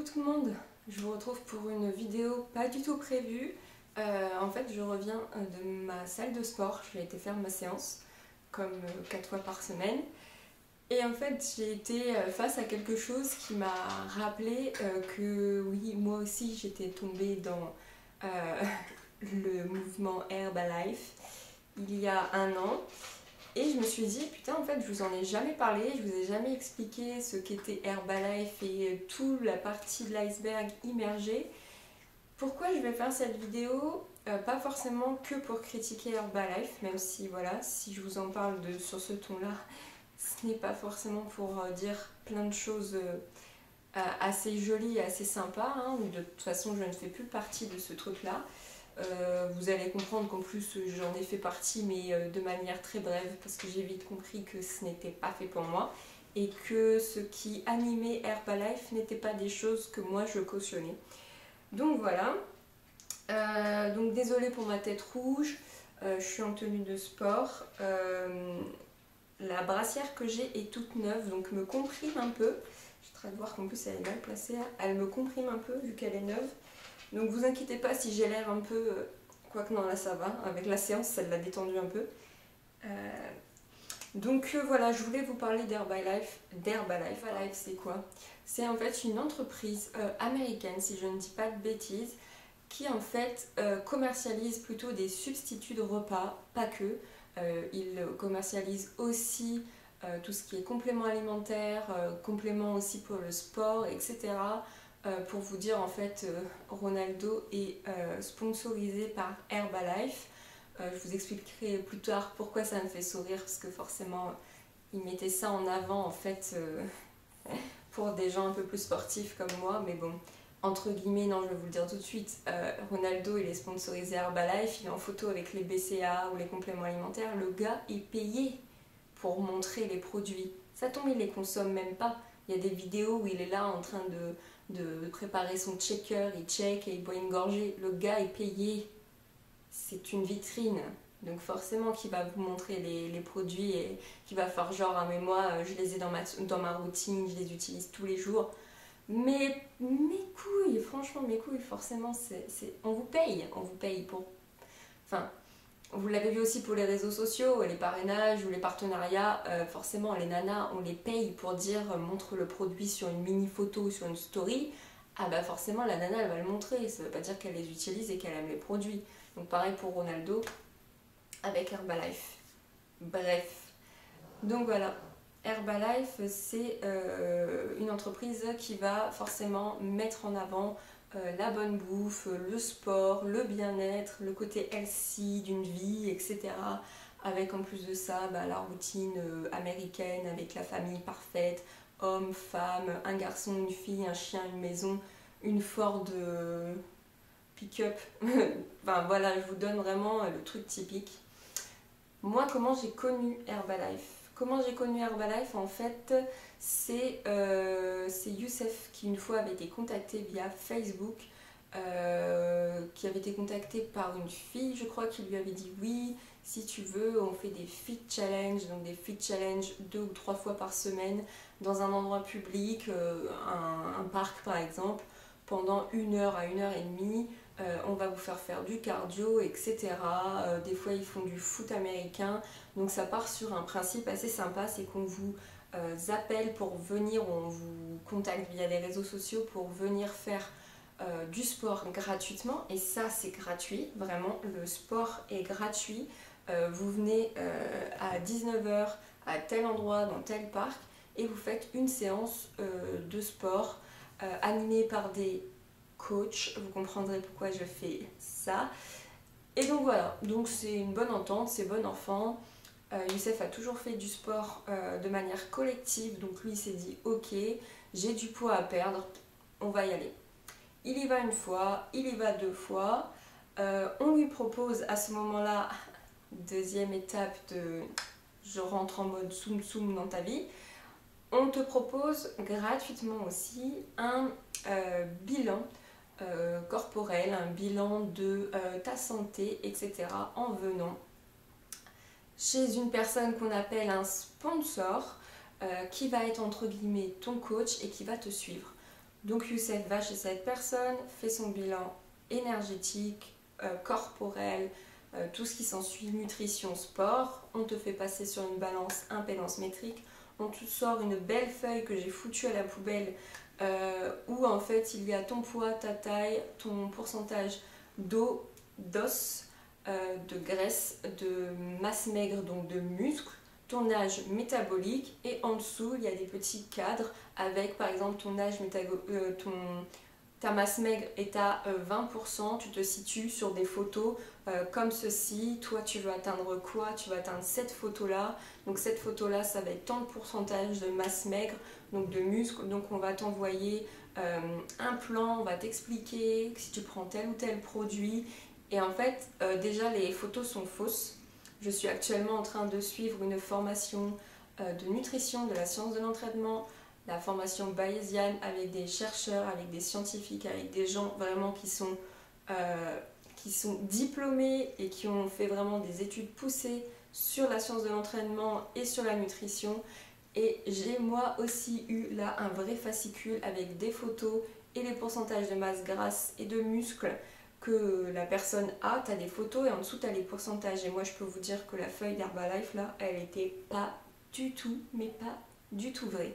Coucou tout le monde, je vous retrouve pour une vidéo pas du tout prévue. En fait, je reviens de ma salle de sport, j'ai été faire ma séance, comme 4 fois par semaine. Et en fait, j'ai été face à quelque chose qui m'a rappelé que oui, moi aussi j'étais tombée dans le mouvement Herbalife il y a un an. Et je me suis dit, putain, en fait, je vous en ai jamais parlé, je vous ai jamais expliqué ce qu'était Herbalife et toute la partie de l'iceberg immergée. Pourquoi je vais faire cette vidéo? Pas forcément que pour critiquer Herbalife, même si, voilà, si je vous en parle sur ce ton-là, ce n'est pas forcément pour dire plein de choses assez jolies et assez sympas, hein. De toute façon, je ne fais plus partie de ce truc-là. Vous allez comprendre qu'en plus j'en ai fait partie, mais de manière très brève, parce que j'ai vite compris que ce n'était pas fait pour moi et que ce qui animait Herbalife n'était pas des choses que moi je cautionnais. Donc voilà, donc désolée pour ma tête rouge, je suis en tenue de sport. La brassière que j'ai est toute neuve, donc me comprime un peu. Je suis en train de voir qu'en plus elle est mal placée, elle me comprime un peu vu qu'elle est neuve. Donc vous inquiétez pas si j'ai l'air un peu... Quoique non, là ça va. Avec la séance, ça l'a détendu un peu. Donc voilà, je voulais vous parler d'Herbalife. D'Herbalife, Herbalife c'est quoi? C'est en fait une entreprise américaine, si je ne dis pas de bêtises, qui en fait commercialise plutôt des substituts de repas, pas que. Ils commercialisent aussi tout ce qui est compléments alimentaires, compléments aussi pour le sport, etc. Pour vous dire, en fait, Ronaldo est sponsorisé par Herbalife. Je vous expliquerai plus tard pourquoi ça me fait sourire, parce que forcément, ils mettaient ça en avant, en fait, pour des gens un peu plus sportifs comme moi. Mais bon, entre guillemets, non, je vais vous le dire tout de suite, Ronaldo, il est sponsorisé Herbalife, il est en photo avec les BCA ou les compléments alimentaires. Le gars est payé pour montrer les produits. Ça tombe, il les consomme même pas. Il y a des vidéos où il est là en train de préparer son checker, il check et il boit une gorgée. Le gars est payé, c'est une vitrine. Donc forcément qu'il va vous montrer les produits et qu'il va faire genre, ah mais moi je les ai dans ma routine, je les utilise tous les jours. Mais mes couilles, franchement mes couilles, forcément on vous paye pour... Enfin, vous l'avez vu aussi pour les réseaux sociaux, les parrainages ou les partenariats, forcément les nanas, on les paye pour dire montre le produit sur une mini photo ou sur une story. Ah bah forcément la nana elle va le montrer, ça veut pas dire qu'elle les utilise et qu'elle aime les produits. Donc pareil pour Ronaldo avec Herbalife. Bref, donc voilà, Herbalife c'est une entreprise qui va forcément mettre en avant la bonne bouffe, le sport, le bien-être, le côté healthy d'une vie, etc. Avec en plus de ça la routine américaine avec la famille parfaite, homme, femme, un garçon, une fille, un chien, une maison, une Ford pick-up. Enfin voilà, je vous donne vraiment le truc typique. Moi, comment j'ai connu Herbalife? Comment j'ai connu Herbalife? En fait, c'est Youssef qui une fois avait été contacté via Facebook, qui avait été contacté par une fille, je crois, qui lui avait dit oui, si tu veux, on fait des fit challenge, donc des fit challenge 2 ou 3 fois par semaine dans un endroit public, un parc par exemple, pendant 1 heure à 1 heure et demie. On va vous faire du cardio, etc. Des fois ils font du foot américain, donc ça part sur un principe assez sympa, c'est qu'on vous appelle pour venir, on vous contacte via les réseaux sociaux pour venir faire du sport gratuitement, et ça c'est gratuit, vraiment, le sport est gratuit. Vous venez à 19 h à tel endroit, dans tel parc, et vous faites une séance de sport animée par des coach, vous comprendrez pourquoi je fais ça. Et donc voilà, donc c'est une bonne entente, c'est bon enfant. Youssef a toujours fait du sport de manière collective, donc lui il s'est dit ok, j'ai du poids à perdre, on va y aller. Il y va une fois, il y va 2 fois. On lui propose à ce moment-là, deuxième étape de je rentre en mode soum soum dans ta vie, on te propose gratuitement aussi un bilan corporel, un bilan de ta santé, etc. en venant chez une personne qu'on appelle un sponsor qui va être entre guillemets ton coach et qui va te suivre. Donc Youssef va chez cette personne, fait son bilan énergétique, corporel, tout ce qui s'ensuit, nutrition, sport. On te fait passer sur une balance impédance métrique. On te sort une belle feuille que j'ai foutue à la poubelle où en fait il y a ton poids, ta taille, ton pourcentage d'eau, d'os, de graisse, de masse maigre, donc de muscles, ton âge métabolique, et en dessous il y a des petits cadres avec par exemple ton âge ta masse maigre est à 20%, tu te situes sur des photos comme ceci, toi tu veux atteindre quoi? Tu vas atteindre cette photo-là, donc cette photo-là ça va être tant de pourcentage de masse maigre, donc de muscle, donc on va t'envoyer un plan, on va t'expliquer si tu prends tel ou tel produit, et en fait déjà les photos sont fausses. Je suis actuellement en train de suivre une formation de nutrition, de la science de l'entraînement, la formation bayésienne avec des chercheurs, avec des scientifiques, avec des gens vraiment qui sont diplômés et qui ont fait vraiment des études poussées sur la science de l'entraînement et sur la nutrition. Et j'ai moi aussi eu là un vrai fascicule avec des photos et les pourcentages de masse grasse et de muscles que la personne a. Tu as des photos et en dessous tu as les pourcentages. Et moi je peux vous dire que la feuille d'Herbalife là, elle était pas du tout, mais pas du tout vraie.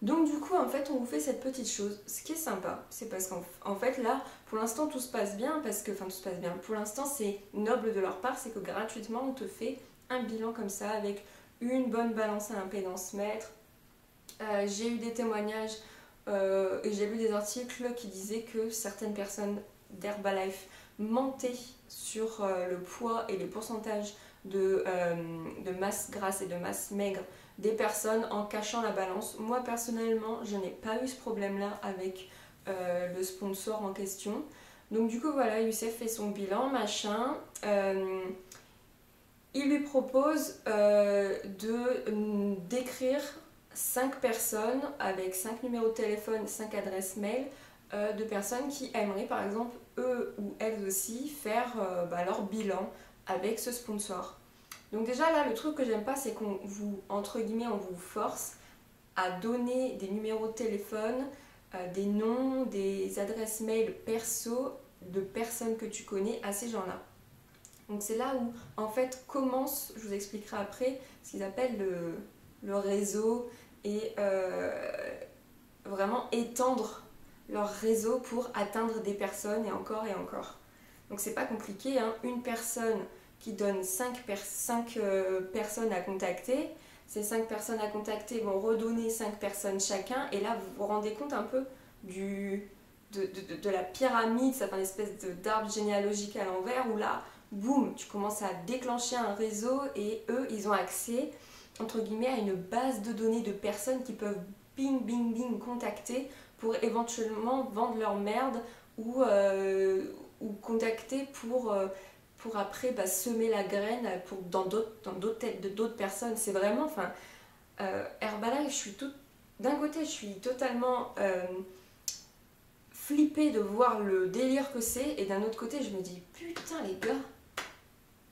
Donc du coup en fait on vous fait cette petite chose. Ce qui est sympa, c'est parce qu'en fait là pour l'instant tout se passe bien, parce que, enfin tout se passe bien, pour l'instant c'est noble de leur part, c'est que gratuitement on te fait un bilan comme ça avec une bonne balance à impédance mètre. J'ai eu des témoignages et j'ai lu des articles qui disaient que certaines personnes d'Herbalife mentaient sur le poids et les pourcentages de masse grasse et de masse maigre des personnes en cachant la balance. Moi personnellement je n'ai pas eu ce problème là avec le sponsor en question. Donc du coup voilà, Youssef fait son bilan machin. Il lui propose d'écrire 5 personnes avec 5 numéros de téléphone, 5 adresses mail de personnes qui aimeraient par exemple eux ou elles aussi faire leur bilan avec ce sponsor. Donc déjà là le truc que j'aime pas, c'est qu'on vous, entre guillemets, on vous force à donner des numéros de téléphone, des noms, des adresses mail perso de personnes que tu connais à ces gens-là. Donc c'est là où en fait commence, je vous expliquerai après, ce qu'ils appellent le réseau et vraiment étendre leur réseau pour atteindre des personnes et encore et encore. Donc c'est pas compliqué, hein. Une personne qui donne 5 personnes à contacter, ces 5 personnes à contacter vont redonner 5 personnes chacun, et là vous vous rendez compte un peu de la pyramide, ça fait une espèce d'arbre généalogique à l'envers où là boum, tu commences à déclencher un réseau et eux, ils ont accès, entre guillemets, à une base de données de personnes qui peuvent bing, bing, bing contacter pour éventuellement vendre leur merde ou contacter pour après semer la graine dans d'autres têtes d'autres personnes. C'est vraiment, enfin, Herbalife, d'un côté, je suis totalement flippée de voir le délire que c'est, et d'un autre côté, je me dis, putain les gars,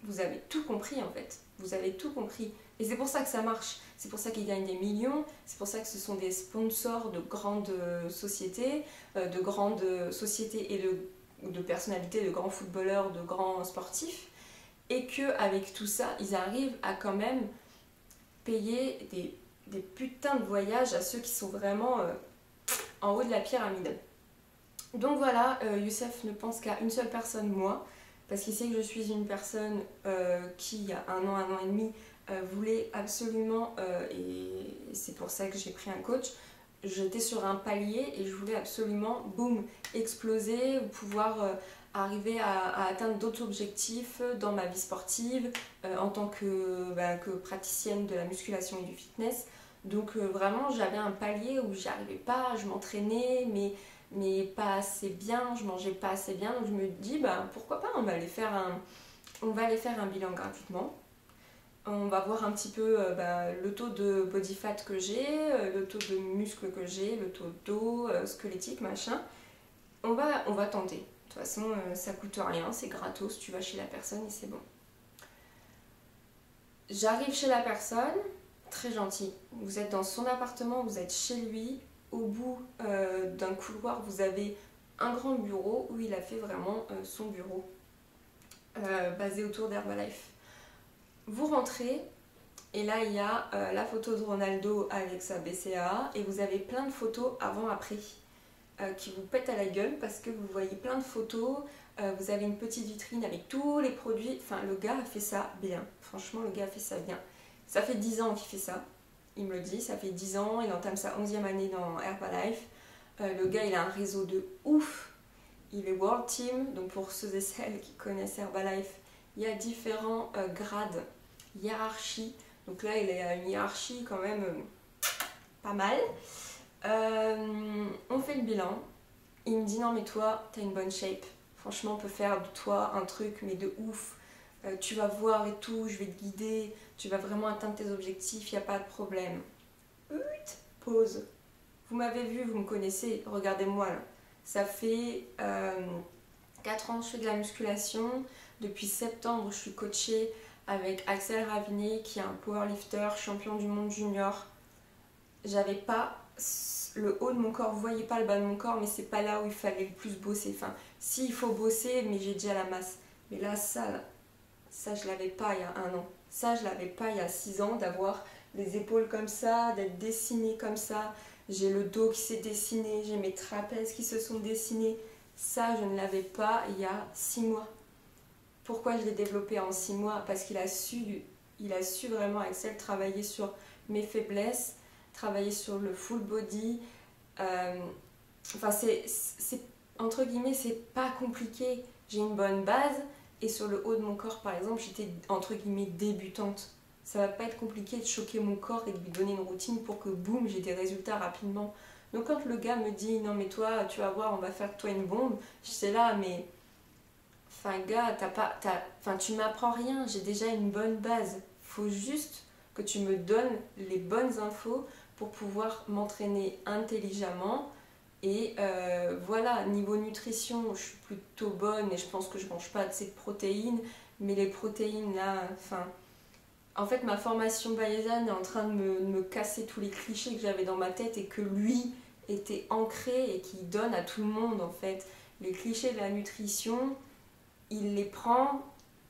vous avez tout compris en fait, vous avez tout compris. Et c'est pour ça que ça marche, c'est pour ça qu'ils gagnent des millions, c'est pour ça que ce sont des sponsors de grandes sociétés, et de personnalités, de grands footballeurs, de grands sportifs, et qu'avec tout ça, ils arrivent à quand même payer des putains de voyages à ceux qui sont vraiment en haut de la pyramide. Donc voilà, Youssef ne pense qu'à une seule personne, moi, parce qu'il sait que je suis une personne qui, il y a un an et demi, voulait absolument, et c'est pour ça que j'ai pris un coach, j'étais sur un palier et je voulais absolument, boum, exploser, pouvoir arriver à atteindre d'autres objectifs dans ma vie sportive, en tant que praticienne de la musculation et du fitness. Donc vraiment, j'avais un palier où j'y arrivais pas, je m'entraînais, mais pas assez bien, je mangeais pas assez bien, donc je me dis pourquoi pas, on va aller faire un bilan gratuitement. On va voir un petit peu le taux de body fat que j'ai, le taux de muscle que j'ai, le taux d'eau, squelettique, machin. On va tenter. De toute façon, ça coûte rien, c'est gratos, tu vas chez la personne et c'est bon. J'arrive chez la personne, très gentil. Vous êtes dans son appartement, vous êtes chez lui, au bout d'un couloir, vous avez un grand bureau où il a fait vraiment son bureau basé autour d'Herbalife. Vous rentrez et là il y a la photo de Ronaldo avec sa BCAA et vous avez plein de photos avant-après qui vous pètent à la gueule parce que vous voyez plein de photos, vous avez une petite vitrine avec tous les produits, enfin le gars a fait ça bien, franchement le gars a fait ça bien. Ça fait 10 ans qu'il fait ça, il me le dit, ça fait 10 ans, il entame sa 11e année dans Herbalife. Le gars il a un réseau de ouf, il est World Team, donc pour ceux et celles qui connaissent Herbalife, il y a différents grades, hiérarchie, donc là il a une hiérarchie quand même pas mal. On fait le bilan, il me dit non mais toi t'as une bonne shape, franchement on peut faire de toi un truc mais de ouf, tu vas voir et tout, je vais te guider, tu vas vraiment atteindre tes objectifs, il n'y a pas de problème. Pause. Vous m'avez vu, vous me connaissez, regardez-moi là. Ça fait 4 ans que je fais de la musculation. Depuis septembre, je suis coachée avec Axel Ravinet, qui est un powerlifter, champion du monde junior. J'avais pas le haut de mon corps, vous voyez pas le bas de mon corps, mais c'est pas là où il fallait le plus bosser. Enfin, si, il faut bosser, mais j'ai déjà la masse. Mais là, ça je l'avais pas il y a 1 an. Ça, je l'avais pas il y a 6 ans, d'avoir les épaules comme ça, d'être dessinée comme ça. J'ai le dos qui s'est dessiné, j'ai mes trapèzes qui se sont dessinés. Ça, je ne l'avais pas il y a 6 mois. Pourquoi je l'ai développé en 6 mois? Parce qu'il a su vraiment, Axel, travailler sur mes faiblesses, travailler sur le full body. Enfin, entre guillemets, c'est pas compliqué. J'ai une bonne base et sur le haut de mon corps, par exemple, j'étais entre guillemets débutante. Ça va pas être compliqué de choquer mon corps et de lui donner une routine pour que boum, j'ai des résultats rapidement. Donc quand le gars me dit non mais toi tu vas voir, on va faire de toi une bombe, j'étais là mais enfin gars, tu m'apprends rien, j'ai déjà une bonne base. Faut juste que tu me donnes les bonnes infos pour pouvoir m'entraîner intelligemment. Et voilà, niveau nutrition, je suis plutôt bonne et je pense que je mange pas assez de protéines, mais les protéines là, enfin. En fait, ma formation bayésienne est en train de me casser tous les clichés que j'avais dans ma tête et que lui était ancré et qui donne à tout le monde en fait. Les clichés de la nutrition, il les prend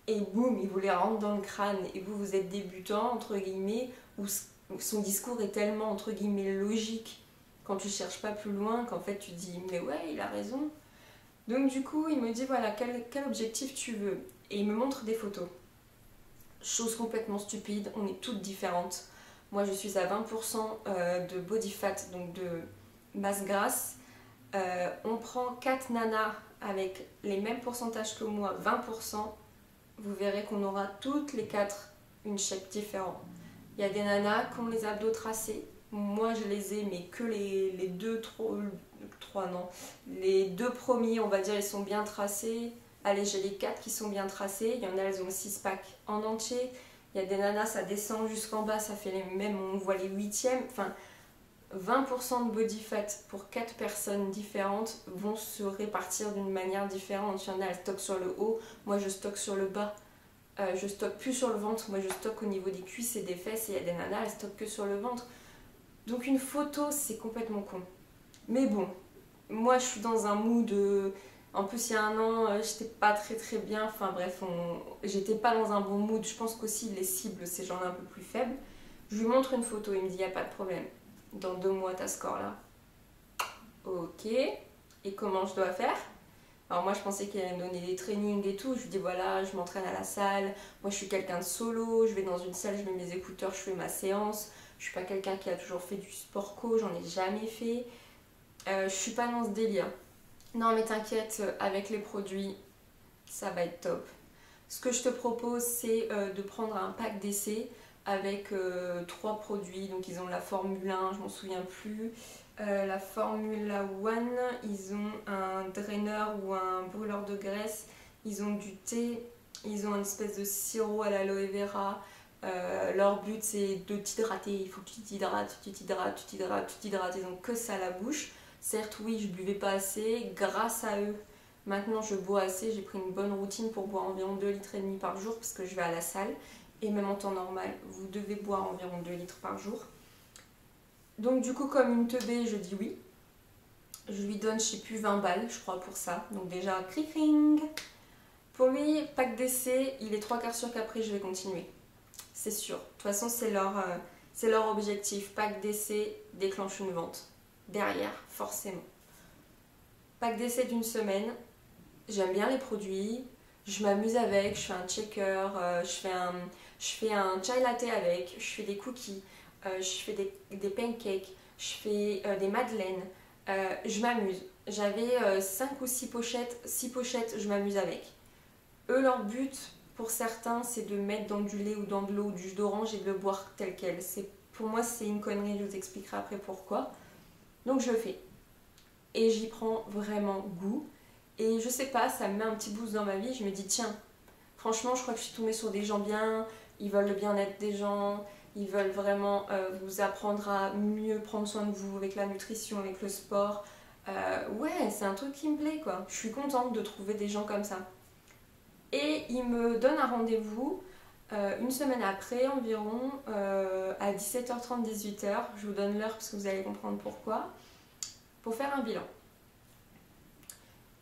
et boum, il vous les rentre dans le crâne. Et vous, vous êtes débutant, entre guillemets, où son discours est tellement, entre guillemets, logique quand tu cherches pas plus loin, qu'en fait tu dis, mais ouais, il a raison. Donc du coup, il me dit, voilà, quel objectif tu veux? Et il me montre des photos. Chose complètement stupide, on est toutes différentes. Moi je suis à 20% de body fat, donc de masse grasse. On prend 4 nanas avec les mêmes pourcentages que moi, 20%. Vous verrez qu'on aura toutes les 4 une shape différente. Il y a des nanas qui ont les abdos tracés. Moi je les ai, mais que les deux premiers, on va dire, ils sont bien tracés. Allez, j'ai les 4 qui sont bien tracés. Il y en a, elles ont le 6-pack en entier. Il y a des nanas, ça descend jusqu'en bas, ça fait les mêmes, on voit les 8e. Enfin, 20% de body fat pour 4 personnes différentes vont se répartir d'une manière différente. Il y en a, elles stockent sur le haut. Moi, je stocke sur le bas. Je stocke plus sur le ventre. Moi, je stocke au niveau des cuisses et des fesses. Et il y a des nanas, elles stockent que sur le ventre. Donc, une photo, c'est complètement con. Mais bon, moi, je suis dans un mood... En plus, il y a 1 an, j'étais pas très bien. Enfin bref, j'étais pas dans un bon mood. Je pense qu'aussi les cibles, ces gens-là un peu plus faibles. Je lui montre une photo, il me dit, il n'y a pas de problème. Dans 2 mois, t'as ce corps-là. Ok. Et comment je dois faire? Alors moi, je pensais qu'elle allait me donner des trainings et tout. Je lui dis, voilà, je m'entraîne à la salle. Moi, je suis quelqu'un de solo. Je vais dans une salle, je mets mes écouteurs, je fais ma séance. Je suis pas quelqu'un qui a toujours fait du sport co. J'en ai jamais fait. Je suis pas dans ce délire. Non mais t'inquiète, avec les produits, ça va être top. Ce que je te propose, c'est de prendre un pack d'essai avec 3 produits. Donc ils ont la Formule 1, je m'en souviens plus. La Formule 1, ils ont un drainer ou un brûleur de graisse. Ils ont du thé, ils ont une espèce de sirop à l'aloe vera. Leur but c'est de t'hydrater. Il faut que tu t'hydrates. Ils ont que ça à la bouche. Certes, oui, je buvais pas assez. Grâce à eux, maintenant je bois assez. J'ai pris une bonne routine pour boire environ 2,5 litres par jour parce que je vais à la salle. Et même en temps normal, vous devez boire environ 2 litres par jour. Donc du coup, comme une teubée, je dis oui. Je lui donne, je sais plus, 20 balles, je crois, pour ça. Donc déjà, cric-ring. Pour lui, pack d'essai, il est 3/4 sûr qu'après, je vais continuer. C'est sûr. De toute façon, c'est leur objectif. Pack d'essai déclenche une vente. Derrière, forcément. Pack d'essai d'une semaine. J'aime bien les produits. Je m'amuse avec. Je fais un checker. Je fais un chai latte avec. Je fais des cookies. Je fais des pancakes. Je fais des madeleines. Je m'amuse. J'avais 5 ou 6 pochettes. 6 pochettes, je m'amuse avec. Eux, leur but, pour certains, c'est de mettre dans du lait ou dans de l'eau ou du jus d'orange et de le boire tel quel. Pour moi, c'est une connerie, je vous expliquerai après pourquoi. Donc je le fais. Et j'y prends vraiment goût. Et je sais pas, ça me met un petit boost dans ma vie. Je me dis, tiens, franchement, je crois que je suis tombée sur des gens bien. Ils veulent le bien-être des gens. Ils veulent vraiment vous apprendre à mieux prendre soin de vous avec la nutrition, avec le sport. Ouais, c'est un truc qui me plaît, quoi. Je suis contente de trouver des gens comme ça. Et il me donne un rendez-vous une semaine après environ à 17h30, 18h. Je vous donne l'heure parce que vous allez comprendre pourquoi. Pour faire un bilan.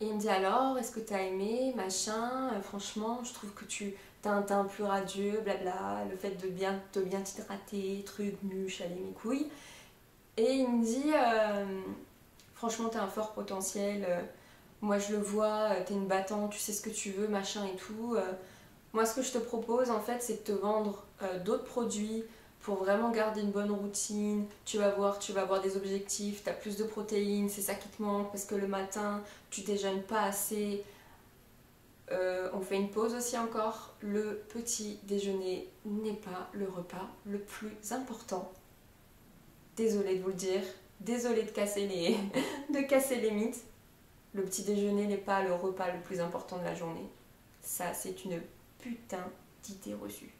Et il me dit alors, est-ce que tu as aimé, machin, franchement, je trouve que tu as un teint plus radieux, blabla, le fait de bien t'hydrater, truc, muche, aller mes couilles. Et il me dit, franchement, tu as un fort potentiel, moi je le vois, tu es une battante, tu sais ce que tu veux, machin et tout. Moi, ce que je te propose, en fait, c'est de te vendre d'autres produits pour vraiment garder une bonne routine. Tu vas avoir des objectifs, tu as plus de protéines, c'est ça qui te manque parce que le matin, tu déjeunes pas assez. On fait une pause aussi encore. Le petit déjeuner n'est pas le repas le plus important. Désolée de vous le dire, désolée de casser de casser les mythes. Le petit déjeuner n'est pas le repas le plus important de la journée. Ça, c'est une putain d'idée reçue.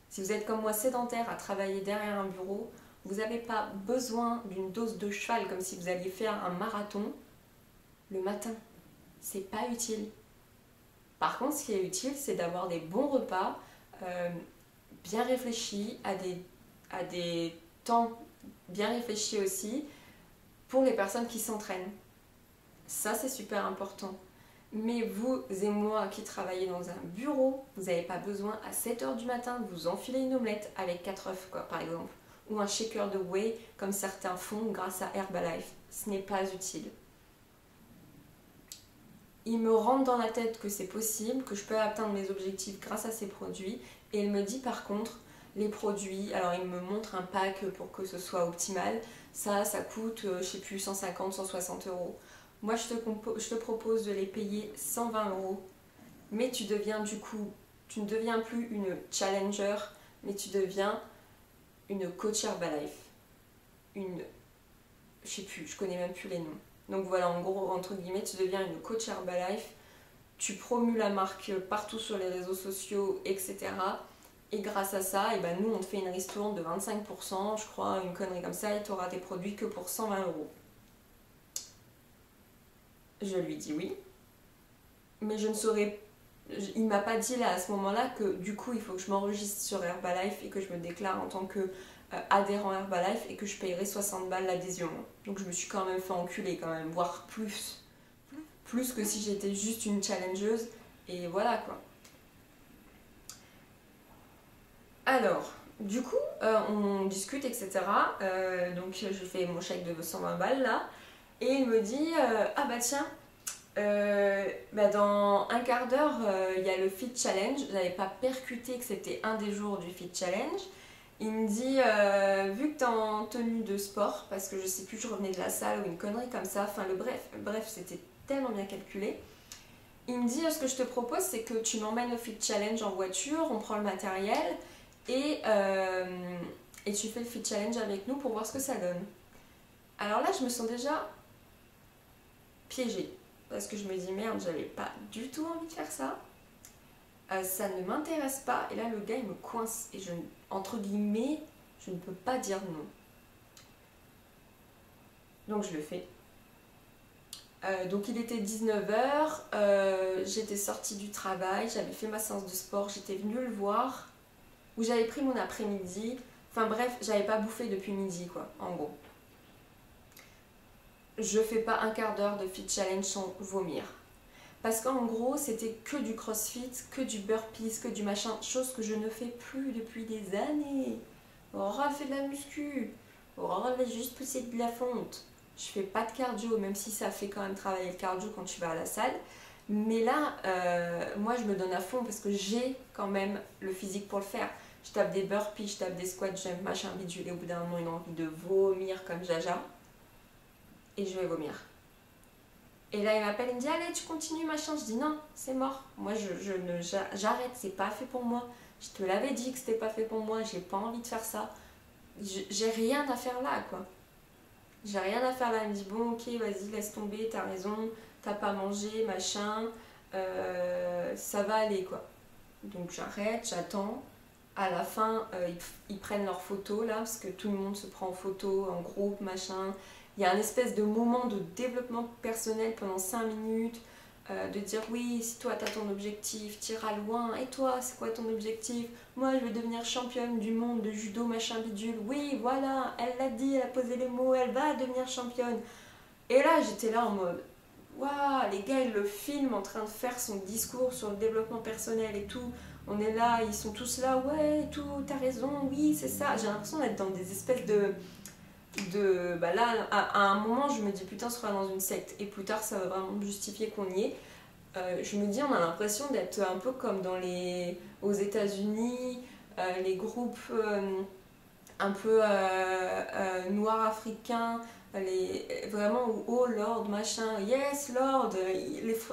Si vous êtes comme moi sédentaire à travailler derrière un bureau, vous n'avez pas besoin d'une dose de cheval comme si vous alliez faire un marathon le matin. C'est pas utile. Par contre, ce qui est utile, c'est d'avoir des bons repas bien réfléchis, à des temps bien réfléchis aussi, pour les personnes qui s'entraînent. Ça, c'est super important. Mais vous et moi qui travaillez dans un bureau, vous n'avez pas besoin à 7h du matin de vous enfiler une omelette avec 4 œufs, quoi, par exemple. Ou un shaker de whey, comme certains font grâce à Herbalife. Ce n'est pas utile. Il me rentre dans la tête que c'est possible, que je peux atteindre mes objectifs grâce à ces produits. Et il me dit par contre, les produits, alors il me montre un pack pour que ce soit optimal. Ça coûte, je sais plus, 150, 160 euros. Moi, je te propose de les payer 120 euros. Mais tu deviens du coup, tu ne deviens plus une challenger, mais tu deviens une coach Herbalife. Je sais plus, je connais même plus les noms. Donc voilà, en gros, entre guillemets, tu deviens une coach Herbalife. Tu promues la marque partout sur les réseaux sociaux, etc. Et grâce à ça, et ben nous, on te fait une ristourne de 25%, je crois, une connerie comme ça, et tu auras des produits que pour 120 euros. Je lui dis oui, mais je ne saurais. Il m'a pas dit là à ce moment-là que du coup il faut que je m'enregistre sur Herbalife et que je me déclare en tant que adhérent Herbalife et que je payerai 60 balles l'adhésion. Donc je me suis quand même fait enculer quand même, voire plus. Plus que si j'étais juste une challengeuse. Et voilà quoi. Alors, du coup, on discute, etc. Donc je fais mon chèque de 120 balles là. Et il me dit, ah bah tiens, dans un quart d'heure, il y a le Fit Challenge. Je n'avais pas percuté que c'était un des jours du Fit Challenge. Il me dit, vu que tu es en tenue de sport, parce que je sais plus, je revenais de la salle ou une connerie comme ça, enfin bref, c'était tellement bien calculé. Il me dit, ce que je te propose, c'est que tu m'emmènes au Fit Challenge en voiture, on prend le matériel et tu fais le Fit Challenge avec nous pour voir ce que ça donne. Alors là, je me sens déjà piégée. Parce que je me dis merde, j'avais pas du tout envie de faire ça. Ça ne m'intéresse pas. Et là, le gars, il me coince. Et entre guillemets, je ne peux pas dire non. Donc, je le fais. Donc, il était 19h. J'étais sortie du travail. J'avais fait ma séance de sport. J'étais venue le voir. Où j'avais pris mon après-midi. Enfin bref, j'avais pas bouffé depuis midi quoi, en gros. Je fais pas un quart d'heure de fit challenge sans vomir. Parce qu'en gros, c'était que du crossfit, que du burpees, que du machin, chose que je ne fais plus depuis des années. Aurore fait de la muscu, Aurore va juste pousser de la fonte. Je fais pas de cardio, même si ça fait quand même travailler le cardio quand tu vas à la salle. Mais là, moi je me donne à fond parce que j'ai quand même le physique pour le faire. Je tape des burpees, je tape des squats, jump, machin, bidule, et au bout d'un moment, une envie de vomir comme Jaja. Et je vais vomir. Et là, il m'appelle, il me dit, allez, tu continues, machin. Je dis, non, c'est mort. Moi, j'arrête, c'est pas fait pour moi. Je te l'avais dit que c'était pas fait pour moi, j'ai pas envie de faire ça. J'ai rien à faire là, quoi. J'ai rien à faire là. Elle me dit, bon, ok, vas-y, laisse tomber, t'as raison, t'as pas mangé, machin. Ça va aller, quoi. Donc, j'arrête, j'attends. À la fin, ils prennent leurs photos, là, parce que tout le monde se prend en photo, en groupe, machin. Il y a un espèce de moment de développement personnel pendant 5 minutes, de dire oui, si toi tu as ton objectif, tu iras loin, et toi c'est quoi ton objectif? Moi je veux devenir championne du monde de judo machin bidule, oui voilà, elle l'a dit, elle a posé les mots, elle va devenir championne. Et là j'étais là en mode, waouh, les gars ils le filment en train de faire son discours sur le développement personnel et tout, on est là, ils sont tous là, ouais, et tout, t'as raison, oui c'est ça, j'ai l'impression d'être dans des espèces bah là à un moment je me dis putain on sera dans une secte et plus tard ça va vraiment justifier qu'on y est. Je me dis on a l'impression d'être un peu comme aux États-Unis, les groupes un peu noirs africains, vraiment où oh Lord machin, yes Lord,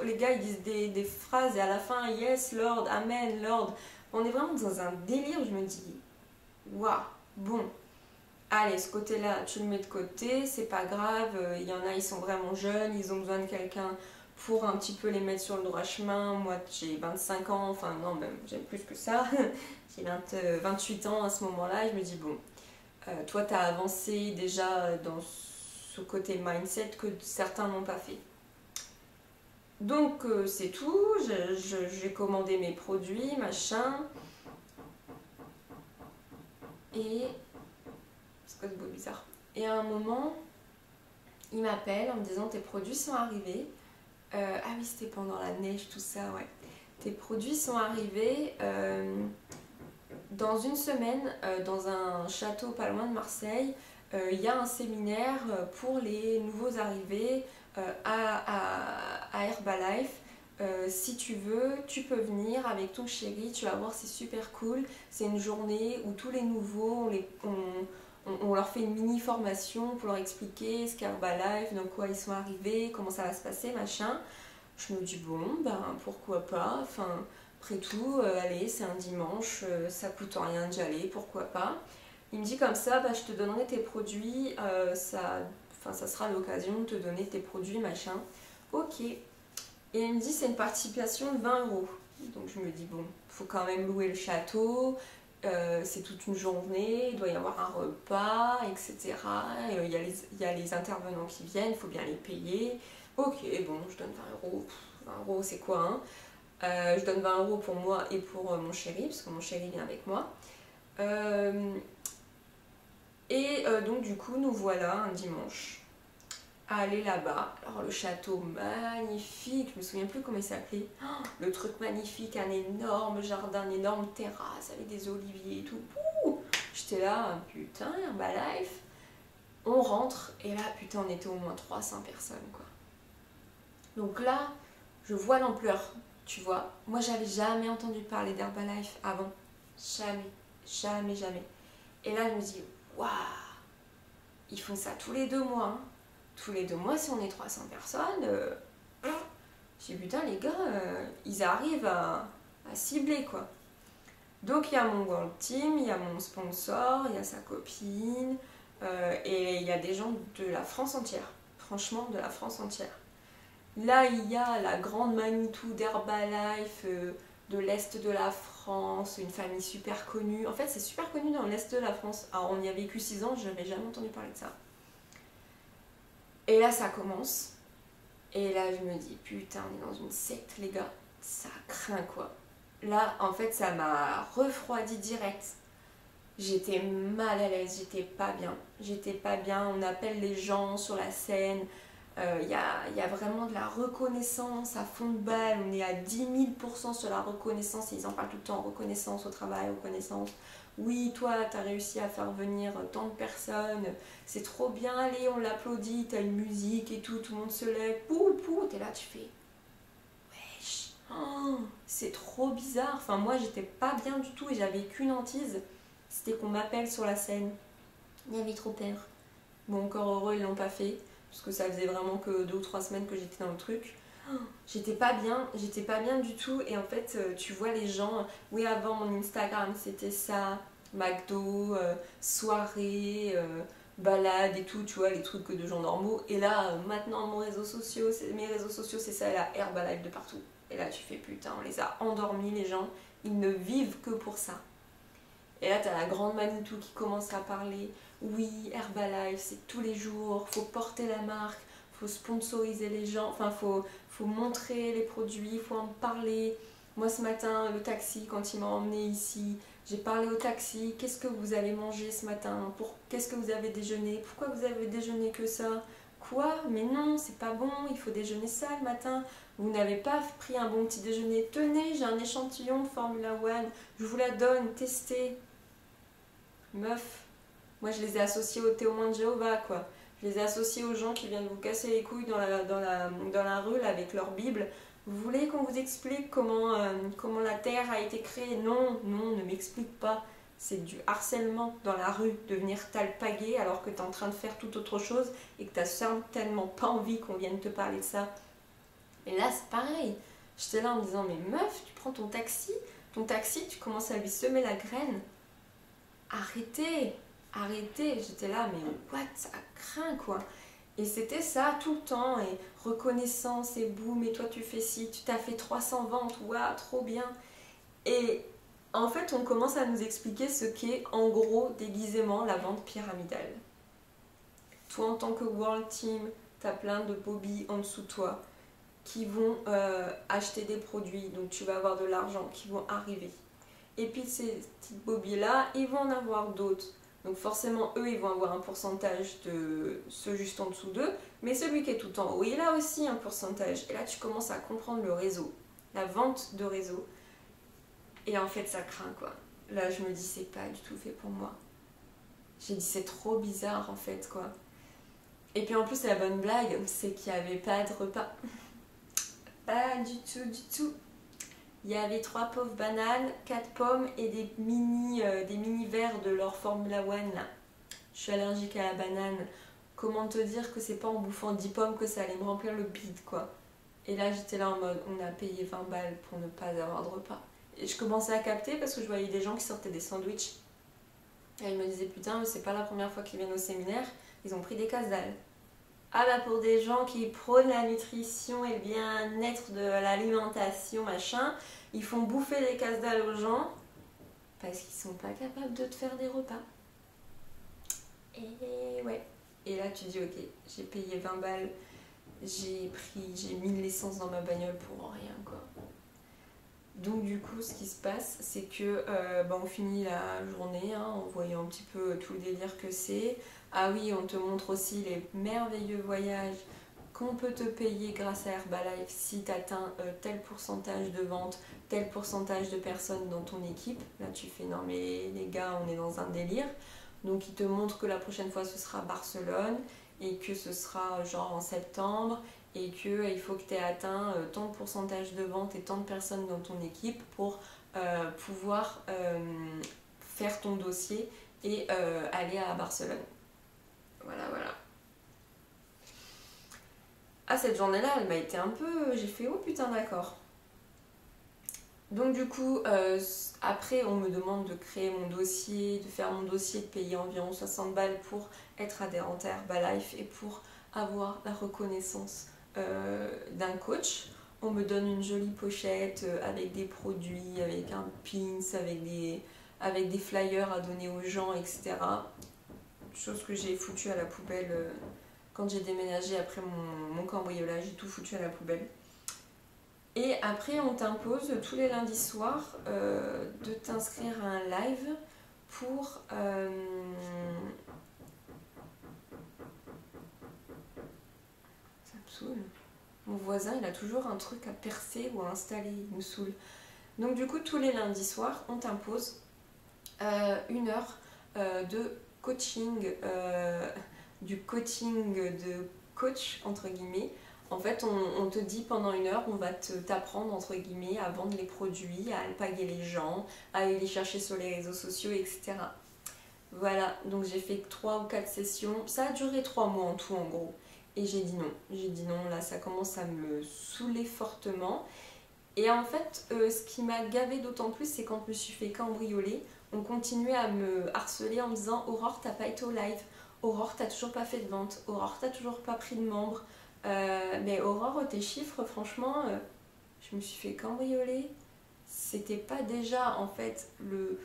les gars ils disent des phrases et à la fin yes Lord, amen Lord, on est vraiment dans un délire. Je me dis waouh, bon allez, ce côté-là, tu le mets de côté, c'est pas grave. Il y en a, ils sont vraiment jeunes, ils ont besoin de quelqu'un pour un petit peu les mettre sur le droit chemin. Moi, j'ai 25 ans, enfin non, même j'ai plus que ça. J'ai 28 ans à ce moment-là, et je me dis, bon, toi, t'as avancé déjà dans ce côté mindset que certains n'ont pas fait. Donc, c'est tout. J'ai commandé mes produits, machin. Et c'est quoi ce beau bizarre? Et à un moment, il m'appelle en me disant tes produits sont arrivés. Ah oui, c'était pendant la neige, tout ça, ouais. Tes produits sont arrivés dans une semaine dans un château pas loin de Marseille. Il y a un séminaire pour les nouveaux arrivés à Herbalife. Si tu veux, tu peux venir avec ton chéri, tu vas voir, c'est super cool. C'est une journée où tous les nouveaux, on leur fait une mini formation pour leur expliquer ce qu'est Herbalife, dans quoi ils sont arrivés, comment ça va se passer, machin. Je me dis bon, ben pourquoi pas, enfin après tout, allez, c'est un dimanche, ça coûte rien d'y aller, pourquoi pas. Il me dit comme ça, bah, je te donnerai tes produits, ça sera l'occasion de te donner tes produits, machin. Ok. Et il me dit c'est une participation de 20 euros. Donc je me dis bon, faut quand même louer le château. C'est toute une journée, il doit y avoir un repas, etc. Il y a les intervenants qui viennent, il faut bien les payer. Ok, bon, je donne 20 euros. 20 euros, c'est quoi, hein? Je donne 20 euros pour moi et pour mon chéri, parce que mon chéri vient avec moi. Donc, du coup, nous voilà un dimanche à aller là-bas. Alors, le château magnifique, je me souviens plus comment il s'appelait. Oh, le truc magnifique, un énorme jardin, une énorme terrasse avec des oliviers et tout. J'étais là, putain, Herbalife. On rentre, et là, putain, on était au moins 300 personnes, quoi. Donc là, je vois l'ampleur, tu vois. Moi, j'avais jamais entendu parler d'Herbalife avant. Jamais, jamais, jamais. Et là, je me dis, waouh, ils font ça tous les 2 mois. Hein. Tous les 2 mois, si on est 300 personnes, je dis, putain, les gars, ils arrivent à cibler, quoi. Donc, il y a mon World Team, il y a mon sponsor, il y a sa copine, et il y a des gens de la France entière. Franchement, de la France entière. Là, il y a la grande Manitou d'Herbalife de l'Est de la France, une famille super connue. En fait, c'est super connu dans l'Est de la France. Alors, on y a vécu 6 ans, je n'avais jamais entendu parler de ça. Et là, ça commence. Et là, je me dis, putain, on est dans une secte, les gars. Ça craint, quoi. Là, en fait, ça m'a refroidi direct. j'étais mal à l'aise, j'étais pas bien. J'étais pas bien, on appelle les gens sur la scène. Y a vraiment de la reconnaissance à fond de balle. On est à 10 000% sur la reconnaissance. Et ils en parlent tout le temps, reconnaissance au travail, reconnaissance. Oui, toi, t'as réussi à faire venir tant de personnes. C'est trop bien, allez, on l'applaudit. T'as une musique et tout, tout le monde se lève. Pou, pou, t'es là, tu fais... Wesh, oh, c'est trop bizarre. Enfin, moi, j'étais pas bien du tout et j'avais qu'une hantise. C'était qu'on m'appelle sur la scène. Il y avait trop peur. Bon, encore heureux, ils l'ont pas fait. Parce que ça faisait vraiment que 2 ou 3 semaines que j'étais dans le truc. J'étais pas bien du tout. Et en fait, tu vois les gens, oui, avant mon Instagram, c'était ça, McDo, soirée, balade et tout, tu vois, les trucs de gens normaux. Et là, maintenant, mes réseaux sociaux, c'est ça, la Herbalife de partout. Et là, tu fais putain, on les a endormis, les gens. Ils ne vivent que pour ça. Et là, t'as la grande Manitou qui commence à parler. Oui, Herbalife, c'est tous les jours, faut porter la marque, faut sponsoriser les gens, enfin, faut montrer les produits, faut en parler. Moi, ce matin, le taxi, quand il m'a emmené ici, j'ai parlé au taxi. Qu'est-ce que vous avez mangé ce matin? Qu'est-ce que vous avez déjeuné? Pourquoi vous avez déjeuné que ça? Quoi? Mais non, c'est pas bon, il faut déjeuner ça le matin. Vous n'avez pas pris un bon petit déjeuner. Tenez, j'ai un échantillon de Formula One, je vous la donne, testez. Meuf, moi je les ai associés aux témoins de Jéhovah, quoi. Je les ai associés aux gens qui viennent vous casser les couilles dans la rue là, avec leur Bible. Vous voulez qu'on vous explique comment la terre a été créée? Non, non, ne m'explique pas. C'est du harcèlement dans la rue, de venir t'alpaguer alors que tu es en train de faire tout autre chose et que tu n'as certainement pas envie qu'on vienne te parler de ça. Et là, c'est pareil. J'étais là en me disant, mais meuf, tu prends ton taxi, tu commences à lui semer la graine. Arrêtez, arrêtez. J'étais là, mais what, ça craint quoi. Et c'était ça tout le temps, et reconnaissance, et boum, et toi tu fais ci, tu t'as fait 300 ventes, waouh, trop bien. Et en fait, on commence à nous expliquer ce qu'est en gros déguisément la vente pyramidale. Toi, en tant que World Team, tu as plein de bobbies en dessous de toi qui vont acheter des produits, donc tu vas avoir de l'argent qui vont arriver. Et puis ces petites bobbies-là, ils vont en avoir d'autres. Donc forcément, eux, ils vont avoir un pourcentage de ceux juste en dessous d'eux, mais celui qui est tout en haut, il a aussi un pourcentage. Et là, tu commences à comprendre le réseau, la vente de réseau. Et en fait, ça craint, quoi. Là, je me dis, c'est pas du tout fait pour moi. J'ai dit, c'est trop bizarre, en fait, quoi. Et puis en plus, la bonne blague, c'est qu'il n'y avait pas de repas. Pas du tout, du tout. Il y avait 3 pauvres bananes, 4 pommes et des mini verres de leur Formula One là. Je suis allergique à la banane. Comment te dire que c'est pas en bouffant 10 pommes que ça allait me remplir le bide quoi. Et là j'étais là en mode on a payé 20 balles pour ne pas avoir de repas. Et je commençais à capter parce que je voyais des gens qui sortaient des sandwichs. Et je me disais putain mais c'est pas la première fois qu'ils viennent au séminaire, ils ont pris des casse-dalles. Ah bah pour des gens qui prônent la nutrition et le bien-être de l'alimentation, machin, ils font bouffer des casse-dalles aux gens parce qu'ils sont pas capables de te faire des repas. Et ouais. Et là tu dis ok, j'ai payé 20 balles, j'ai mis de l'essence dans ma bagnole pour rien quoi. Donc du coup ce qui se passe c'est que on finit la journée hein, en voyant un petit peu tout le délire que c'est. Ah oui, on te montre aussi les merveilleux voyages qu'on peut te payer grâce à Herbalife si tu atteins tel pourcentage de vente, tel pourcentage de personnes dans ton équipe. Là tu fais non mais les gars on est dans un délire. Donc ils te montrent que la prochaine fois ce sera Barcelone et que ce sera genre en septembre et qu'il faut que tu aies atteint tant de pourcentage de vente et tant de personnes dans ton équipe pour pouvoir faire ton dossier et aller à Barcelone. Voilà, voilà. Ah, cette journée-là, elle m'a été un peu... J'ai fait, oh putain, d'accord. Donc du coup, après, on me demande de créer mon dossier, de faire mon dossier, de payer environ 60 balles pour être adhérente à Herbalife et pour avoir la reconnaissance d'un coach. On me donne une jolie pochette avec des produits, avec un pins, avec des flyers à donner aux gens, etc. Chose que j'ai foutue à la poubelle quand j'ai déménagé après mon cambriolage, j'ai tout foutu à la poubelle. Et après on t'impose tous les lundis soirs de t'inscrire à un live pour... Ça me saoule. Mon voisin, il a toujours un truc à percer ou à installer, il me saoule. Donc du coup, tous les lundis soirs, on t'impose 1 heure de coaching, du coaching de coach, entre guillemets. En fait, on te dit pendant 1 heure, on va t'apprendre, entre guillemets, à vendre les produits, à alpaguer les gens, à aller les chercher sur les réseaux sociaux, etc. Voilà, donc j'ai fait 3 ou 4 sessions. Ça a duré 3 mois en tout, en gros. Et j'ai dit non. J'ai dit non, là, ça commence à me saouler fortement. Et en fait, ce qui m'a gavé d'autant plus, c'est quand je me suis fait cambrioler, on continuait à me harceler en me disant Aurore, t'as pas été au live. Aurore, t'as toujours pas fait de vente. Aurore, t'as toujours pas pris de membres. Mais Aurore, tes chiffres, franchement, je me suis fait cambrioler. C'était pas déjà en fait le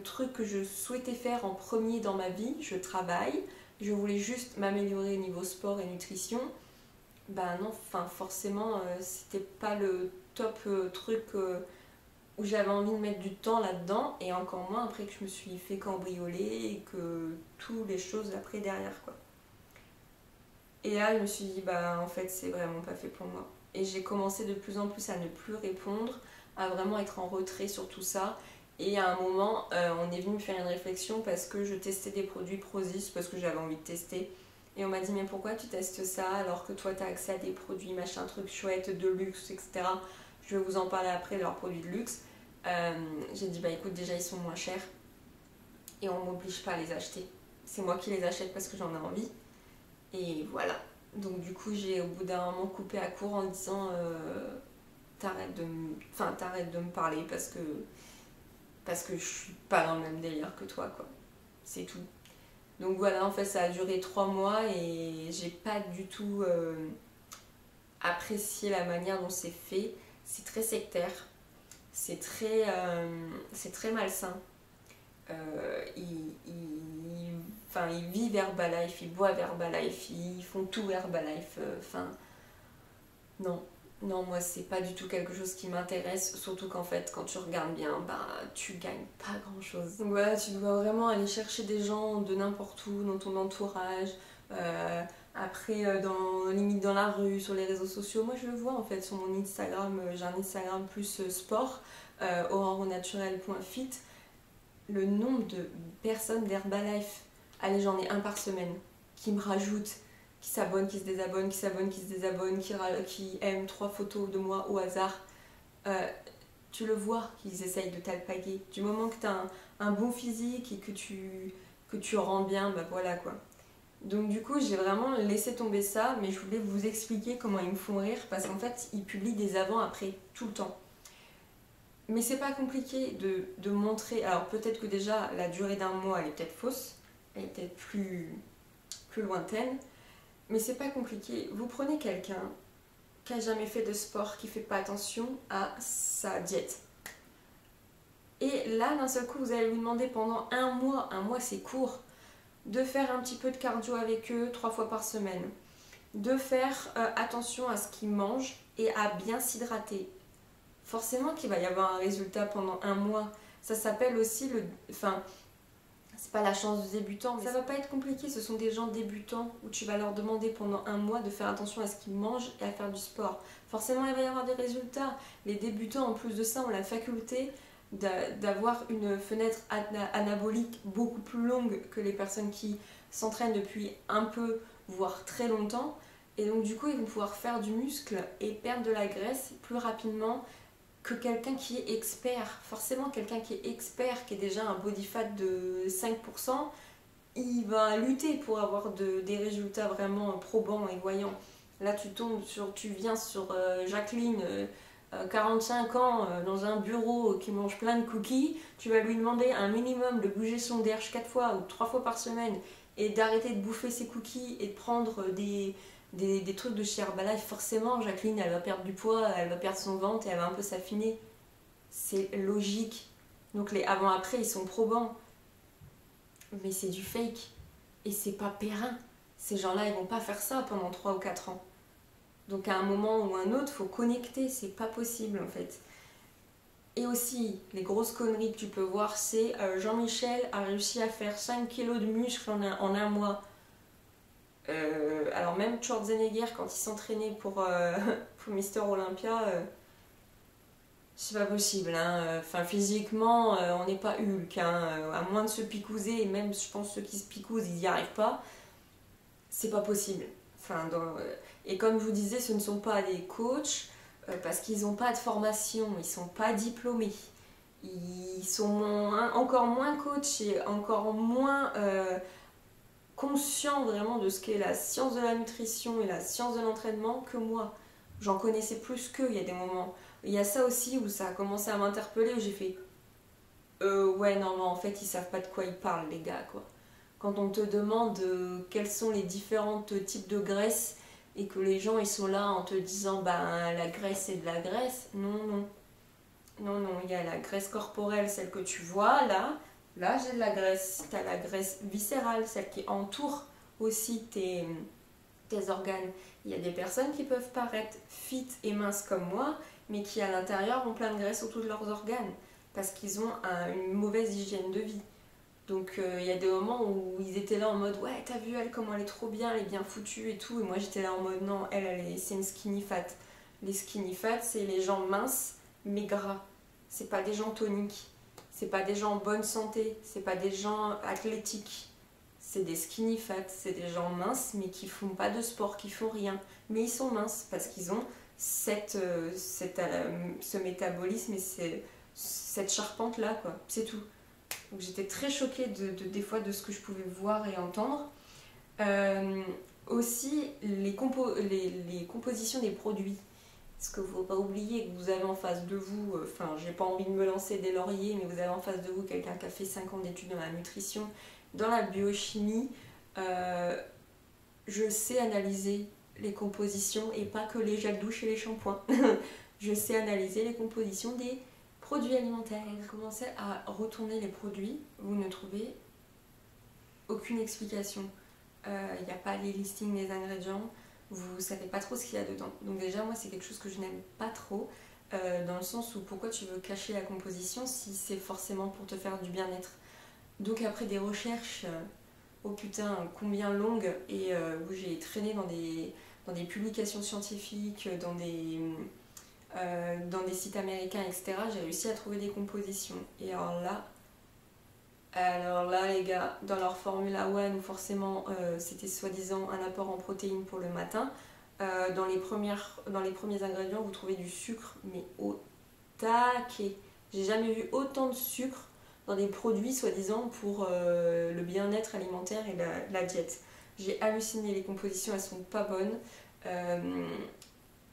truc que je souhaitais faire en premier dans ma vie. Je travaille, je voulais juste m'améliorer au niveau sport et nutrition. Bah non, enfin forcément, c'était pas le top truc où j'avais envie de mettre du temps là-dedans, et encore moins après que je me suis fait cambrioler et que toutes les choses après derrière quoi. Et là, je me suis dit, bah en fait, c'est vraiment pas fait pour moi. Et j'ai commencé de plus en plus à ne plus répondre, à vraiment être en retrait sur tout ça. Et à un moment, on est venu me faire une réflexion parce que je testais des produits Prozis, parce que j'avais envie de tester. Et on m'a dit, mais pourquoi tu testes ça alors que toi, tu as accès à des produits, machin, truc chouette, de luxe, etc. Je vais vous en parler après de leurs produits de luxe. J'ai dit, bah écoute, déjà, ils sont moins chers. Et on m'oblige pas à les acheter. C'est moi qui les achète parce que j'en ai envie. Et voilà. Donc du coup, j'ai au bout d'un moment coupé à court en disant t'arrêtes de me parler parce que je suis pas dans le même délire que toi, quoi. C'est tout. Donc voilà, en fait, ça a duré 3 mois et j'ai pas du tout apprécié la manière dont c'est fait. C'est très sectaire, c'est très malsain. Ils vivent Herbalife, ils boivent Herbalife, ils font tout Herbalife. Non, non, moi c'est pas du tout quelque chose qui m'intéresse, surtout qu'en fait, quand tu regardes bien, bah tu gagnes pas grand chose. Donc voilà, tu dois vraiment aller chercher des gens de n'importe où, dans ton entourage, limite dans la rue, sur les réseaux sociaux. Moi je le vois en fait sur mon Instagram, j'ai un Instagram plus sport, aurorenaturel.fit. Le nombre de personnes d'Herbalife, allez, j'en ai un par semaine, qui me rajoutent, qui s'abonnent, qui se désabonnent, qui s'abonnent, qui se désabonnent, qui aiment 3 photos de moi au hasard. Tu le vois qu'ils essayent de t'alpaguer. Du moment que tu as un bon physique et que tu rends bien, bah voilà quoi. Donc du coup, j'ai vraiment laissé tomber ça, mais je voulais vous expliquer comment ils me font rire, parce qu'en fait, ils publient des avant-après, tout le temps. Mais c'est pas compliqué de montrer. Alors peut-être que déjà la durée d'un mois elle est peut-être fausse, elle est peut-être plus lointaine, mais c'est pas compliqué. Vous prenez quelqu'un qui a jamais fait de sport, qui fait pas attention à sa diète. Et là d'un seul coup vous allez lui demander pendant un mois c'est court, de faire un petit peu de cardio avec eux 3 fois par semaine, de faire attention à ce qu'ils mangent et à bien s'hydrater. Forcément qu'il va y avoir un résultat pendant un mois. Ça s'appelle aussi c'est pas la chance du débutant, mais ça va pas être compliqué. Ce sont des gens débutants où tu vas leur demander pendant un mois de faire attention à ce qu'ils mangent et à faire du sport. Forcément, il va y avoir des résultats. Les débutants, en plus de ça, ont la faculté d'avoir une fenêtre anabolique beaucoup plus longue que les personnes qui s'entraînent depuis un peu, voire très longtemps. Et donc, du coup, ils vont pouvoir faire du muscle et perdre de la graisse plus rapidement que quelqu'un qui est expert. Forcément, quelqu'un qui est expert, qui est déjà un body fat de 5%, il va lutter pour avoir des résultats vraiment probants et voyants. Là, tu viens sur Jacqueline, 45 ans, dans un bureau qui mange plein de cookies, tu vas lui demander un minimum de bouger son derche 4 fois ou 3 fois par semaine et d'arrêter de bouffer ses cookies et de prendre des trucs de chez Herbalife. Forcément, Jacqueline, elle va perdre du poids, elle va perdre son ventre et elle va un peu s'affiner. C'est logique. Donc les avant-après, ils sont probants. Mais c'est du fake. Et c'est pas périn. Ces gens-là, ils vont pas faire ça pendant 3 ou 4 ans. Donc à un moment ou un autre, faut connecter. C'est pas possible en fait. Et aussi, les grosses conneries que tu peux voir, c'est Jean-Michel a réussi à faire 5 kilos de muscles en un mois. Alors même Schwarzenegger, quand il s'entraînait pour Mister Olympia, c'est pas possible. Hein. Enfin, physiquement, on n'est pas Hulk. Hein. À moins de se picouser, et même je pense ceux qui se picousent, ils n'y arrivent pas. C'est pas possible. Enfin, et comme je vous disais, ce ne sont pas des coachs parce qu'ils n'ont pas de formation, ils ne sont pas diplômés. Ils sont encore moins coachs et encore moins conscients vraiment de ce qu'est la science de la nutrition et la science de l'entraînement que moi. J'en connaissais plus qu'eux, il y a des moments. Il y a ça aussi où ça a commencé à m'interpeller, où j'ai fait ouais, non, mais en fait, ils savent pas de quoi ils parlent, les gars, quoi. Quand on te demande quels sont les différents types de graisse et que les gens ils sont là en te disant ben la graisse c'est de la graisse, non, non. Non, non, il y a la graisse corporelle, celle que tu vois là. Là, j'ai de la graisse. Tu as la graisse viscérale, celle qui entoure aussi tes organes. Il y a des personnes qui peuvent paraître fit et minces comme moi, mais qui à l'intérieur ont plein de graisse autour de leurs organes parce qu'ils ont une mauvaise hygiène de vie. Donc il y a des moments où ils étaient là en mode ouais, t'as vu elle comment elle est trop bien, elle est bien foutue et tout. Et moi j'étais là en mode non, c'est une skinny fat. Les skinny fat, c'est les gens minces mais gras. C'est pas des gens toniques. C'est pas des gens en bonne santé. C'est pas des gens athlétiques. C'est des skinny fat. C'est des gens minces mais qui font pas de sport, qui font rien. Mais ils sont minces parce qu'ils ont ce métabolisme et cette charpente là quoi. C'est tout. Donc j'étais très choquée des fois de ce que je pouvais voir et entendre. Aussi les compositions des produits. Ce que vous ne faut pas oublier, que vous avez en face de vous, enfin j'ai pas envie de me lancer des lauriers, mais vous avez en face de vous quelqu'un qui a fait 5 ans d'études dans la nutrition, dans la biochimie. Je sais analyser les compositions et pas que les gels douche et les shampoings. Je sais analyser les compositions des produits alimentaires. Commencez à retourner les produits, vous ne trouvez aucune explication. Il n'y a pas les listings des ingrédients, vous ne savez pas trop ce qu'il y a dedans. Donc déjà, moi, c'est quelque chose que je n'aime pas trop, dans le sens où pourquoi tu veux cacher la composition si c'est forcément pour te faire du bien-être. Donc après des recherches, oh putain, combien longues, et où j'ai traîné dans des publications scientifiques, dans des sites américains, etc., j'ai réussi à trouver des compositions. Et alors là les gars, dans leur Formula One, où forcément c'était soi-disant un apport en protéines pour le matin, dans les premiers ingrédients, vous trouvez du sucre, mais au taquet. J'ai jamais vu autant de sucre dans des produits soi-disant pour le bien-être alimentaire et la diète. J'ai halluciné, les compositions elles sont pas bonnes.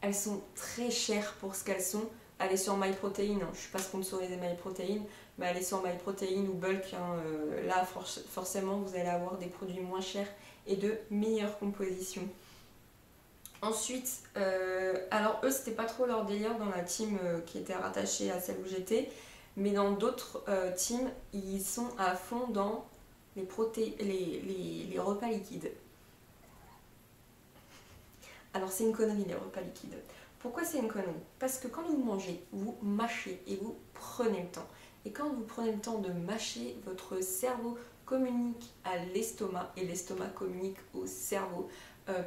Elles sont très chères pour ce qu'elles sont. Allez sur MyProtein, hein. Je ne suis pas sponsorisée MyProtein, mais allez sur MyProtein ou Bulk. Hein. Là, forcément, vous allez avoir des produits moins chers et de meilleures compositions. Ensuite, alors eux, c'était pas trop leur délire dans la team qui était rattachée à celle où j'étais, mais dans d'autres teams, ils sont à fond dans les repas liquides. Alors c'est une connerie les repas liquides. Pourquoi c'est une connerie? Parce que quand vous mangez, vous mâchez et vous prenez le temps. Et quand vous prenez le temps de mâcher, votre cerveau communique à l'estomac et l'estomac communique au cerveau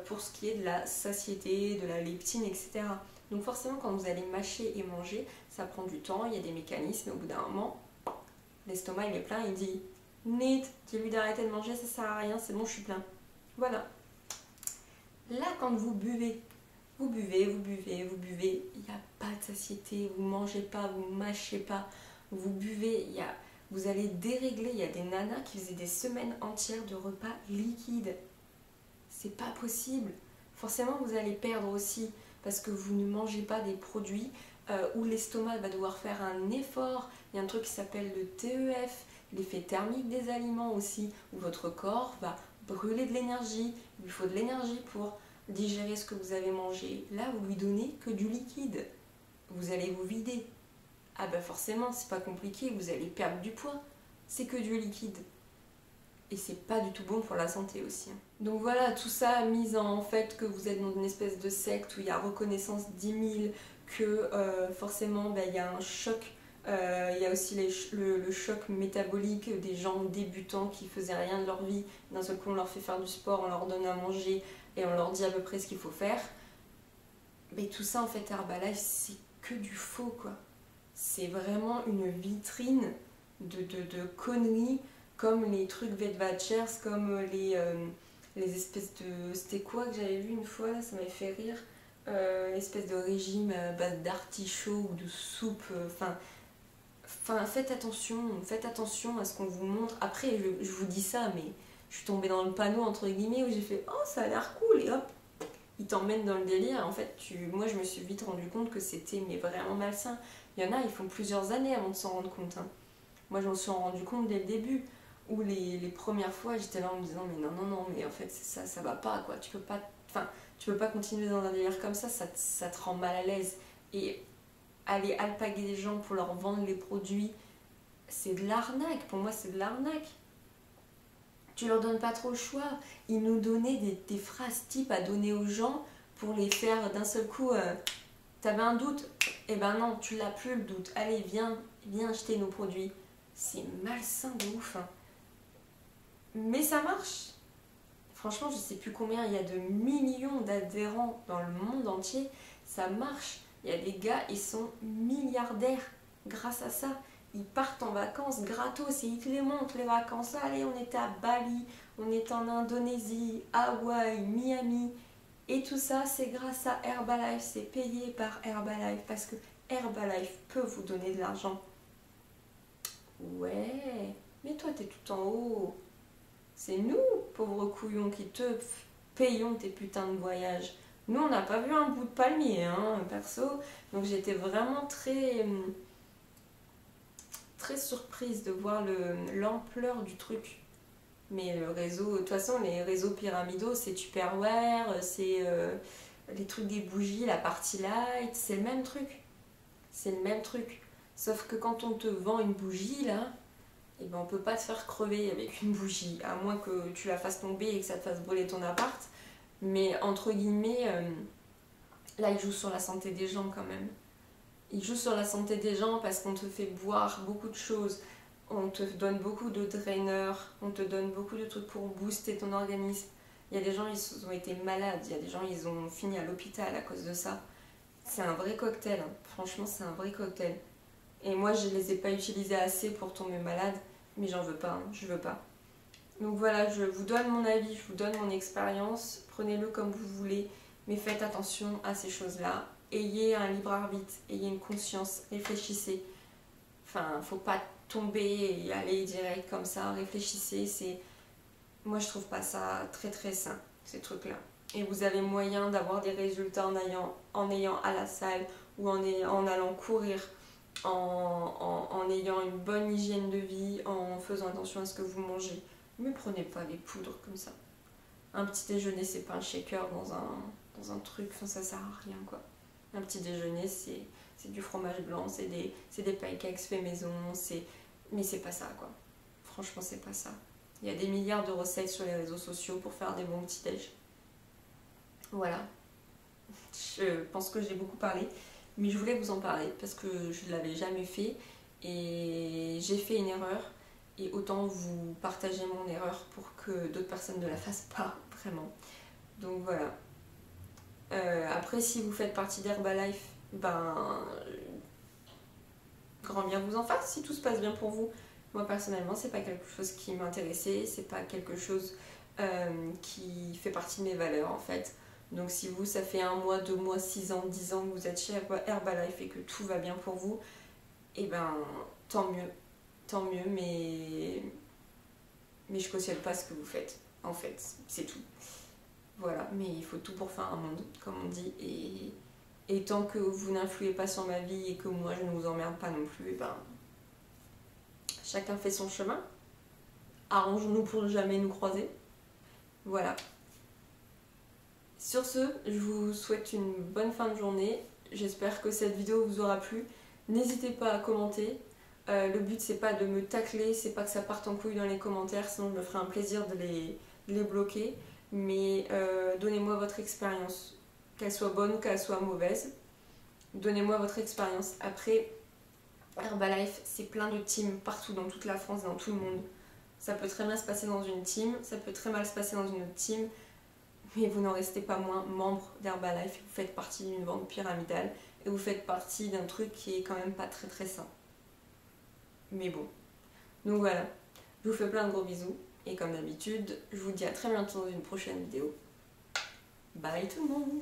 pour ce qui est de la satiété, de la leptine, etc. Donc forcément quand vous allez mâcher et manger, ça prend du temps, il y a des mécanismes, au bout d'un moment, l'estomac il est plein, il dit « Nid, dis-lui d'arrêter de manger, ça sert à rien, c'est bon, je suis plein. » Voilà. Là, quand vous buvez, il n'y a pas de satiété, vous ne mangez pas, vous ne mâchez pas, vous buvez, vous allez dérégler. Il y a des nanas qui faisaient des semaines entières de repas liquides. C'est pas possible. Forcément, vous allez perdre aussi parce que vous ne mangez pas des produits où l'estomac va devoir faire un effort. Il y a un truc qui s'appelle le TEF, l'effet thermique des aliments aussi, où votre corps va brûler de l'énergie, il lui faut de l'énergie pour digérer ce que vous avez mangé. Là, vous lui donnez que du liquide. Vous allez vous vider. Ah bah forcément, c'est pas compliqué, vous allez perdre du poids. C'est que du liquide. Et c'est pas du tout bon pour la santé aussi. Donc voilà, tout ça mis en fait que vous êtes dans une espèce de secte où il y a reconnaissance 10 000, que forcément il y a un choc Il y a aussi le choc métabolique des gens débutants qui faisaient rien de leur vie. D'un seul coup, on leur fait faire du sport, on leur donne à manger et on leur dit à peu près ce qu'il faut faire. Mais tout ça, en fait, Herbalife, c'est que du faux, quoi. C'est vraiment une vitrine de conneries, comme les trucs Vetwatchers, comme les espèces de... C'était quoi que j'avais vu une fois, là, ça m'avait fait rire. L'espèce de régime à base d'artichaut ou de soupe. Enfin, faites attention à ce qu'on vous montre. Après, je vous dis ça, mais je suis tombée dans le panneau, entre guillemets, où j'ai fait « Oh, ça a l'air cool !» et hop, ils t'emmènent dans le délire. En fait, moi, je me suis vite rendu compte que c'était mais vraiment malsain. Il y en a, ils font plusieurs années avant de s'en rendre compte. Hein. Moi, je m'en suis rendu compte dès le début. Où les premières fois, j'étais là en me disant « Mais non, mais en fait, ça va pas, quoi. Tu peux pas continuer dans un délire comme ça te rend mal à l'aise. » Et aller alpaguer les gens pour leur vendre les produits, c'est de l'arnaque. Pour moi, c'est de l'arnaque. Tu leur donnes pas trop le choix. Ils nous donnaient des phrases types à donner aux gens pour les faire d'un seul coup. T'avais un doute? Eh ben non, tu l'as plus le doute. Allez, viens acheter nos produits. C'est malsain de ouf. Hein. Mais ça marche. Franchement, je sais plus combien il y a de millions d'adhérents dans le monde entier. Ça marche. Il y a des gars, ils sont milliardaires grâce à ça. Ils partent en vacances gratos et ils te les montrent, les vacances. Allez, on était à Bali, on est en Indonésie, Hawaï, Miami. Et tout ça, c'est grâce à Herbalife. C'est payé par Herbalife parce que Herbalife peut vous donner de l'argent. Ouais, mais toi, t'es tout en haut. C'est nous, pauvres couillons, qui te payons tes putains de voyages. Nous, on n'a pas vu un bout de palmier, hein, perso. Donc j'étais vraiment très surprise de voir l'ampleur du truc. Mais le réseau, de toute façon, les réseaux pyramidaux, c'est Tupperware, c'est les trucs des bougies, la partie light, c'est le même truc. C'est le même truc. Sauf que quand on te vend une bougie, là, eh ben, on peut pas te faire crever avec une bougie, à moins que tu la fasses tomber et que ça te fasse brûler ton appart. Mais entre guillemets, là, ils jouent sur la santé des gens quand même. Ils jouent sur la santé des gens parce qu'on te fait boire beaucoup de choses. On te donne beaucoup de draineurs, on te donne beaucoup de trucs pour booster ton organisme. Il y a des gens, ils ont été malades. Il y a des gens, ils ont fini à l'hôpital à cause de ça. C'est un vrai cocktail. Hein. Franchement, c'est un vrai cocktail. Et moi, je les ai pas utilisés assez pour tomber malade. Mais j'en veux pas. Hein. Je veux pas. Donc voilà, je vous donne mon avis, je vous donne mon expérience. Prenez-le comme vous voulez. Mais faites attention à ces choses-là. Ayez un libre arbitre. Ayez une conscience. Réfléchissez. Enfin, faut pas tomber et aller direct comme ça. Réfléchissez. Moi, je trouve pas ça très très sain, ces trucs-là. Et vous avez moyen d'avoir des résultats en ayant à la salle ou en allant courir, en ayant une bonne hygiène de vie, en faisant attention à ce que vous mangez. Ne prenez pas les poudres comme ça. Un petit déjeuner, c'est pas un shaker dans un truc, enfin, ça sert à rien quoi. Un petit déjeuner, c'est du fromage blanc, c'est des pancakes faits maison, mais c'est pas ça quoi. Franchement, c'est pas ça. Il y a des milliards de recettes sur les réseaux sociaux pour faire des bons petits déj. Voilà. Je pense que j'ai beaucoup parlé, mais je voulais vous en parler parce que je ne l'avais jamais fait et j'ai fait une erreur et autant vous partager mon erreur pour que d'autres personnes ne la fassent pas vraiment. Donc voilà. Après, si vous faites partie d'Herbalife, grand bien vous en fasse si tout se passe bien pour vous. Moi personnellement, c'est pas quelque chose qui m'intéressait, c'est pas quelque chose qui fait partie de mes valeurs en fait. Donc si vous, ça fait 1 mois, 2 mois, 6 ans, 10 ans que vous êtes chez Herbalife et que tout va bien pour vous, et ben tant mieux, mais je cautionne pas ce que vous faites, en fait, c'est tout. Voilà, mais il faut tout pour faire un monde, comme on dit, et tant que vous n'influez pas sur ma vie et que moi je ne vous emmerde pas non plus, et ben chacun fait son chemin. Arrangeons-nous pour ne jamais nous croiser. Voilà. Sur ce, je vous souhaite une bonne fin de journée. J'espère que cette vidéo vous aura plu. N'hésitez pas à commenter. Le but, c'est pas de me tacler, c'est pas que ça parte en couille dans les commentaires, sinon je me ferai un plaisir de les bloquer. Mais donnez-moi votre expérience, qu'elle soit bonne ou qu'elle soit mauvaise. Donnez-moi votre expérience. Après, Herbalife, c'est plein de teams partout dans toute la France, dans tout le monde. Ça peut très bien se passer dans une team, ça peut très mal se passer dans une autre team, mais vous n'en restez pas moins membre d'Herbalife. Vous faites partie d'une bande pyramidale et vous faites partie d'un truc qui est quand même pas très très sain. Mais bon. Donc voilà, je vous fais plein de gros bisous et comme d'habitude, je vous dis à très bientôt dans une prochaine vidéo. Bye tout le monde!